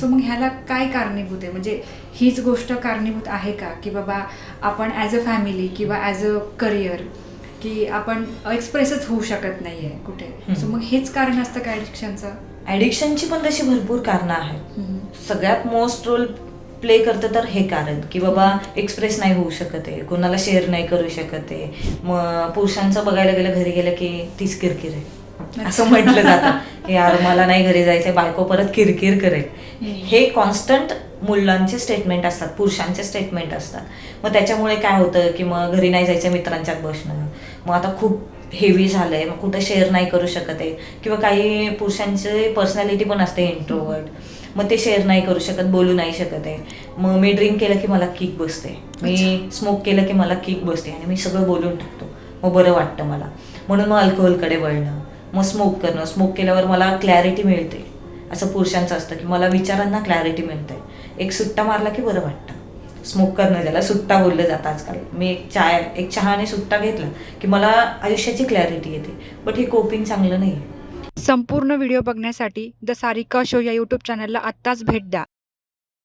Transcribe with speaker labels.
Speaker 1: So मग ह्याला काय कारणीभूत आहे, म्हणजे हीच गोष्ट कारणीभूत आहे का की बाबा आपण ॲज अ फॅमिली किंवा ॲज अ करिअर की आपण एक्सप्रेसच होऊ शकत नाही आहे कुठे, सो मग हेच कारण असतं का ॲडिक्शनचं?
Speaker 2: ॲडिक्शनची पण तशी भरपूर कारणं आहेत. सगळ्यात मोस्ट रोल प्ले करतं तर हे कारण की बाबा एक्सप्रेस नाही होऊ शकत आहे, कोणाला शेअर नाही करू शकत आहे. मग पुरुषांचं बघायला गेलं घरी गेलं की तीच किरकिर आहे असं म्हटलं जातं की यार मला नाही घरी जायचंय, बायको परत किरकिर करेल. हे कॉन्स्टंट मुलांचे स्टेटमेंट असतात, पुरुषांचे स्टेटमेंट असतात. मग त्याच्यामुळे काय होतं की मग घरी नाही जायचं, मित्रांच्यात बसणं. मग आता खूप हेवी झालंय, मग कुठं शेअर नाही करू शकत आहे. किंवा काही पुरुषांची पर्सनॅलिटी पण असते इंट्रोवर्ट, मग ते शेअर नाही करू शकत, बोलू नाही शकत आहे. मग मी ड्रिंक केलं की मला किक बसते, मी स्मोक केलं की मला किक बसते आणि मी सगळं बोलून टाकतो, मग बरं वाटतं मला. म्हणून मग अल्कोहोलकडे वळणं, मग स्मोक करणं. स्मोक केल्यावर मला क्लॅरिटी मिळते, असं पुरुषांचं असतं की मला विचारांना क्लॅरिटी मिळते. एक सुट्टा मारला की बरं वाटतं. स्मोक करणं ज्याला सुट्टा बोललं जातं आजकाल. मी एक चहा आणि सुट्टा घेतला की मला आयुष्याची क्लॅरिटी येते. बट हे कोपिंग चांगलं नाही आहे.
Speaker 1: संपूर्ण व्हिडिओ बघण्यासाठी द सारिका शो या यूट्यूब चॅनलला आत्ताच भेट द्या